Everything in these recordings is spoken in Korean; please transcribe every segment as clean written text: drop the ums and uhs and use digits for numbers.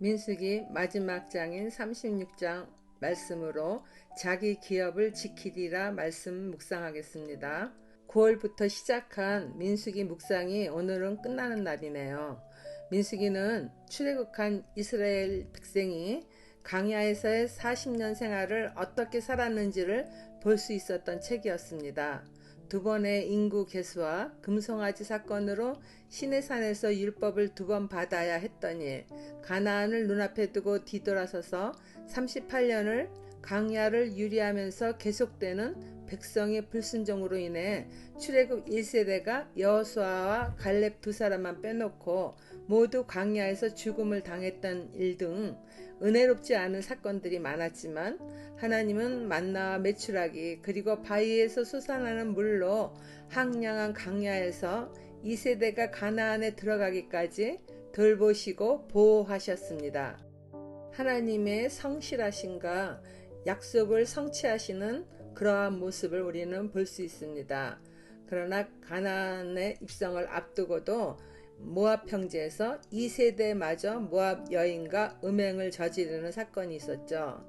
민수기 마지막 장인 36장 말씀으로 자기 기업을 지키리라 말씀 묵상하겠습니다. 9월부터 시작한 민수기 묵상이 오늘은 끝나는 날이네요. 민수기는 출애굽한 이스라엘 백성이 광야에서의 40년 생활을 어떻게 살았는지를 볼 수 있었던 책이었습니다. 두 번의 인구 개수와 금송아지 사건으로 시내산에서 율법을 두 번 받아야 했던 일, 가나안을 눈앞에 두고 뒤돌아서서 38년을 광야를 유리하면서 계속되는 백성의 불순종으로 인해 출애굽 1세대가 여호수아와 갈렙 두 사람만 빼놓고 모두 광야에서 죽음을 당했던 일 등 은혜롭지 않은 사건들이 많았지만 하나님은 만나와 메추라기 그리고 바위에서 솟아나는 물로 황량한 광야에서 2세대가 가나안에 들어가기까지 돌보시고 보호하셨습니다. 하나님의 성실하심과 약속을 성취하시는 그러한 모습을 우리는 볼 수 있습니다. 그러나 가나안의 입성을 앞두고도 모압 형제에서 2세대마저 모압 여인과 음행을 저지르는 사건이 있었죠.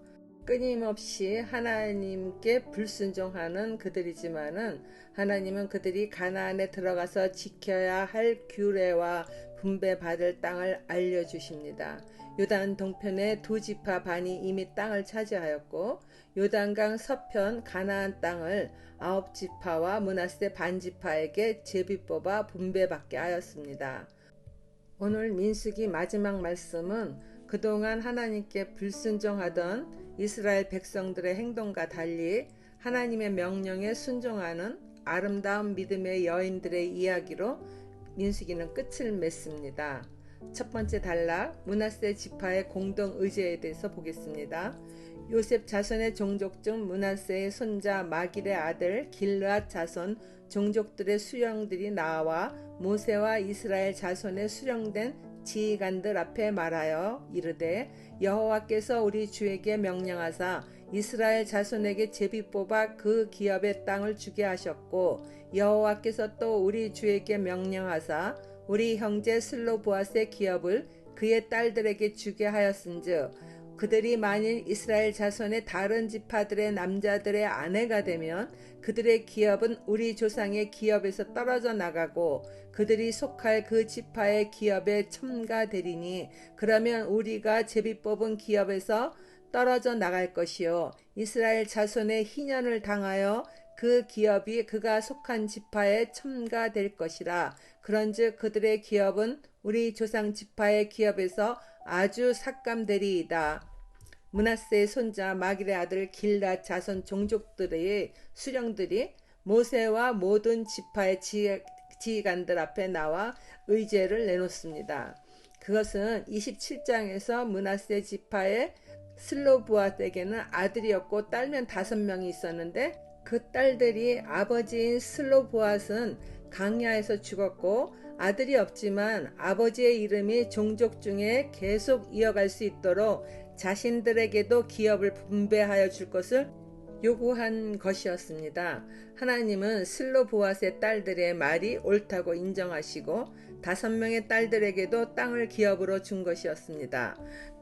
끊임없이 하나님께 불순종하는 그들이지만은 하나님은 그들이 가나안에 들어가서 지켜야 할 규례와 분배받을 땅을 알려주십니다. 요단 동편의 두 지파 반이 이미 땅을 차지하였고 요단강 서편 가나안 땅을 9지파와 므낫세 반지파에게 제비 뽑아 분배받게 하였습니다. 오늘 민수기 마지막 말씀은 그동안 하나님께 불순종하던 이스라엘 백성들의 행동과 달리 하나님의 명령에 순종하는 아름다운 믿음의 여인들의 이야기로 민수기는 끝을 맺습니다. 첫 번째 단락, 므낫세 지파의 공동 의제에 대해서 보겠습니다. 요셉 자손의 종족 중 므낫세의 손자 마길의 아들 길르앗 자손 종족들의 수령들이 나와 모세와 이스라엘 자손의 수령된 지휘관들 앞에 말하여 이르되 여호와께서 우리 주에게 명령하사 이스라엘 자손에게 제비 뽑아 그 기업의 땅을 주게 하셨고 여호와께서 또 우리 주에게 명령하사 우리 형제 슬로보앗의 기업을 그의 딸들에게 주게 하였은즉 그들이 만일 이스라엘 자손의 다른 지파들의 남자들의 아내가 되면 그들의 기업은 우리 조상의 기업에서 떨어져 나가고 그들이 속할 그 지파의 기업에 첨가되리니 그러면 우리가 제비 뽑은 기업에서 떨어져 나갈 것이요 이스라엘 자손의 희년을 당하여 그 기업이 그가 속한 지파에 첨가될 것이라. 그런즉 그들의 기업은 우리 조상 지파의 기업에서 아주 삭감되리이다. 므낫세의 손자 마길의 아들 길르앗 자손 종족들의 수령들이 모세와 모든 지파의 지휘관들 앞에 나와 의제를 내놓습니다. 그것은 27장에서 므낫세 지파의 슬로보앗에게는 아들이었고 딸면 5명이 있었는데 그 딸들이 아버지인 슬로보앗은 광야에서 죽었고 아들이 없지만 아버지의 이름이 종족 중에 계속 이어갈 수 있도록 자신들에게도 기업을 분배하여 줄 것을 요구한 것이었습니다. 하나님은 슬로보앗의 딸들의 말이 옳다고 인정하시고 5명의 딸들에게도 땅을 기업으로 준 것이었습니다.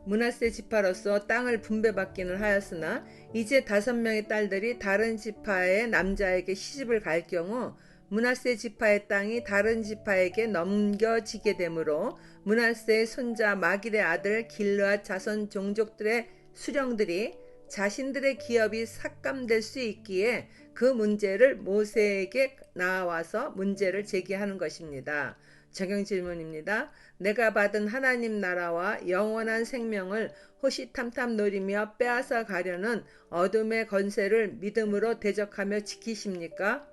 므낫세 지파로서 땅을 분배받기는 하였으나 이제 5명의 딸들이 다른 지파의 남자에게 시집을 갈 경우 므낫세 지파의 땅이 다른 지파에게 넘겨지게 되므로 므낫세의 손자 마길의 아들 길르앗 자손 종족들의 수령들이 자신들의 기업이 삭감될 수 있기에 그 문제를 모세에게 나와서 문제를 제기하는 것입니다. 적용 질문입니다. 내가 받은 하나님 나라와 영원한 생명을 호시탐탐 노리며 빼앗아 가려는 어둠의 권세를 믿음으로 대적하며 지키십니까?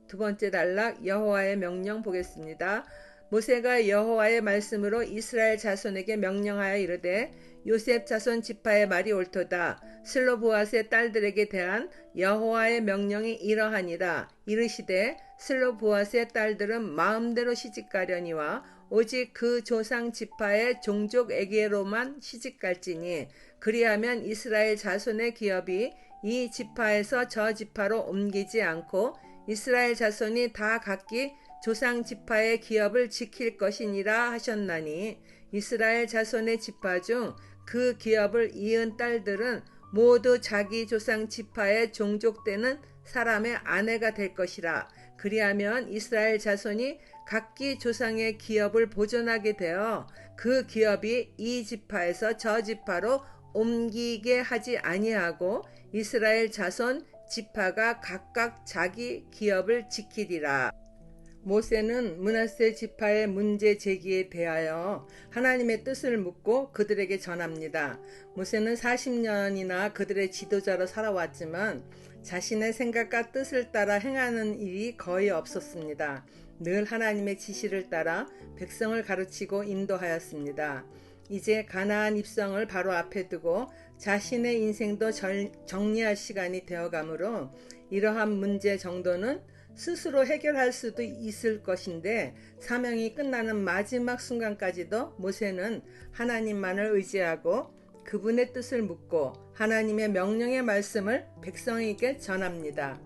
두 번째 단락 여호와의 명령 보겠습니다. 모세가 여호와의 말씀으로 이스라엘 자손에게 명령하여 이르되 요셉 자손 지파의 말이 옳도다. 슬로보앗의 딸들에게 대한 여호와의 명령이 이러하니라. 이르시되 슬로보앗의 딸들은 마음대로 시집가려니와 오직 그 조상 지파의 종족에게로만 시집갈지니 그리하면 이스라엘 자손의 기업이 이 지파에서 저 지파로 옮기지 않고 이스라엘 자손이 다 각기 조상 지파의 기업을 지킬 것이니라 하셨나니 이스라엘 자손의 지파 중 그 기업을 이은 딸들은 모두 자기 조상 지파에 종족되는 사람의 아내가 될 것이라. 그리하면 이스라엘 자손이 각기 조상의 기업을 보존하게 되어 그 기업이 이 지파에서 저 지파로 옮기게 하지 아니하고 이스라엘 자손 지파가 각각 자기 기업을 지키리라. 모세는 므낫세 지파의 문제 제기에 대하여 하나님의 뜻을 묻고 그들에게 전합니다. 모세는 40년이나 그들의 지도자로 살아왔지만 자신의 생각과 뜻을 따라 행하는 일이 거의 없었습니다. 늘 하나님의 지시를 따라 백성을 가르치고 인도하였습니다. 이제 가나안 입성을 바로 앞에 두고 자신의 인생도 정리할 시간이 되어가므로 이러한 문제 정도는 스스로 해결할 수도 있을 것인데 사명이 끝나는 마지막 순간까지도 모세는 하나님만을 의지하고 그분의 뜻을 묻고 하나님의 명령의 말씀을 백성에게 전합니다.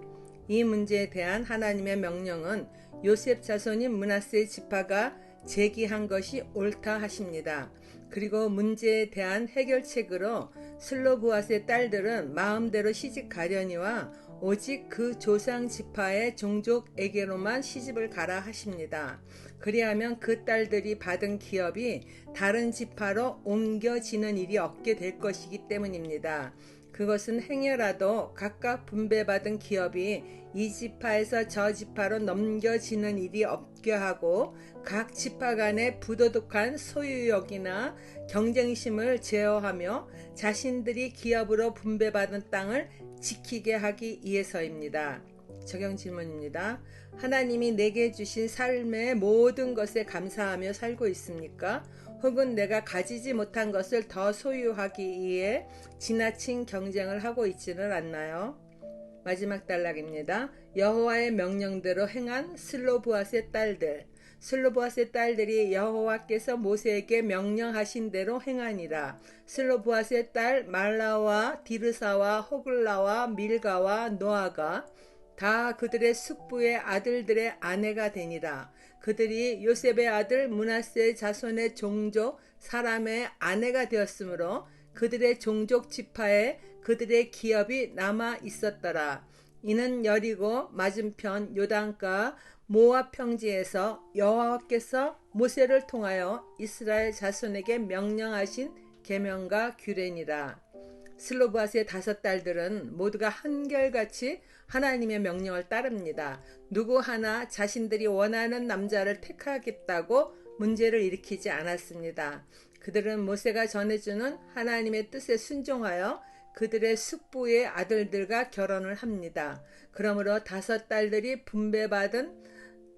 이 문제에 대한 하나님의 명령은 요셉 자손인 므낫세 지파가 제기한 것이 옳다 하십니다. 그리고 문제에 대한 해결책으로 슬로브앗의 딸들은 마음대로 시집 가려니와 오직 그 조상 지파의 종족에게로만 시집을 가라 하십니다. 그리하면 그 딸들이 받은 기업이 다른 지파로 옮겨지는 일이 없게 될 것이기 때문입니다. 그것은 행여라도 각각 분배받은 기업이 이 지파에서 저 지파로 넘겨지는 일이 없게 하고 각 지파 간의 부도덕한 소유욕이나 경쟁심을 제어하며 자신들이 기업으로 분배받은 땅을 지키게 하기 위해서입니다. 적용 질문입니다. 하나님이 내게 주신 삶의 모든 것에 감사하며 살고 있습니까? 혹은 내가 가지지 못한 것을 더 소유하기 위해 지나친 경쟁을 하고 있지는 않나요? 마지막 단락입니다. 여호와의 명령대로 행한 슬로브앗의 딸들. 슬로브앗의 딸들이 여호와께서 모세에게 명령하신 대로 행하니라. 슬로브앗의 딸 말라와 디르사와 호글라와 밀가와 노아가 다 그들의 숙부의 아들들의 아내가 되니라. 그들이 요셉의 아들 므낫세 자손의 종족 사람의 아내가 되었으므로 그들의 종족 지파에 그들의 기업이 남아 있었더라. 이는 여리고 맞은편 요단가 모압 평지에서 여호와께서 모세를 통하여 이스라엘 자손에게 명령하신 계명과 규례니라. 슬로브앗의 5 딸들은 모두가 한결같이 하나님의 명령을 따릅니다. 누구 하나 자신들이 원하는 남자를 택하겠다고 문제를 일으키지 않았습니다. 그들은 모세가 전해주는 하나님의 뜻에 순종하여 그들의 숙부의 아들들과 결혼을 합니다. 그러므로 5 딸들이 분배받은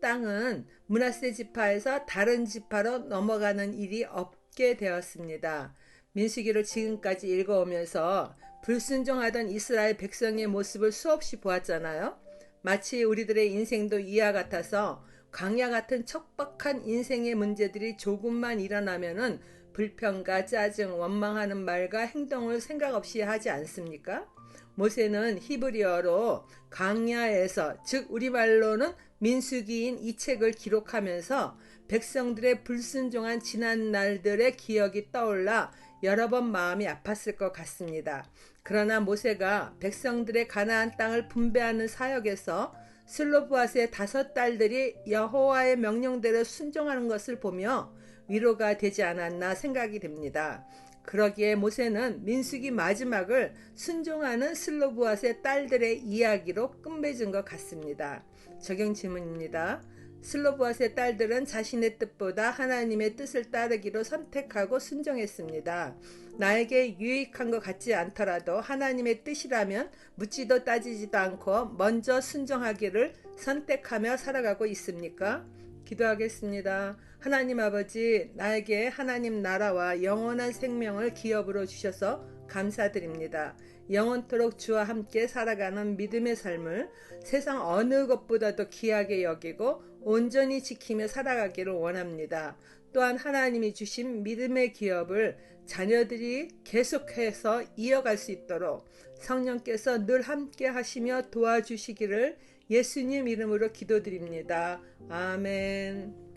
땅은 므낫세 지파에서 다른 지파로 넘어가는 일이 없게 되었습니다. 민수기를 지금까지 읽어오면서 불순종하던 이스라엘 백성의 모습을 수없이 보았잖아요. 마치 우리들의 인생도 이와 같아서 광야 같은 척박한 인생의 문제들이 조금만 일어나면은 불평과 짜증, 원망하는 말과 행동을 생각 없이 하지 않습니까? 모세는 히브리어로 광야에서, 즉 우리말로는 민수기인 이 책을 기록하면서 백성들의 불순종한 지난 날들의 기억이 떠올라 여러 번 마음이 아팠을 것 같습니다. 그러나 모세가 백성들의 가나안 땅을 분배하는 사역에서 슬로브앗의 5 딸들이 여호와의 명령대로 순종하는 것을 보며 위로가 되지 않았나 생각이 됩니다. 그러기에 모세는 민수기 마지막을 순종하는 슬로브앗의 딸들의 이야기로 끝맺은 것 같습니다. 적용 질문입니다. 슬로브앗의 딸들은 자신의 뜻보다 하나님의 뜻을 따르기로 선택하고 순종했습니다. 나에게 유익한 것 같지 않더라도 하나님의 뜻이라면 묻지도 따지지도 않고 먼저 순종하기를 선택하며 살아가고 있습니까? 기도하겠습니다. 하나님 아버지, 나에게 하나님 나라와 영원한 생명을 기업으로 주셔서 감사드립니다. 영원토록 주와 함께 살아가는 믿음의 삶을 세상 어느 것보다도 귀하게 여기고 온전히 지키며 살아가기를 원합니다. 또한 하나님이 주신 믿음의 기업을 자녀들이 계속해서 이어갈 수 있도록 성령께서 늘 함께 하시며 도와주시기를 예수님 이름으로 기도드립니다. 아멘.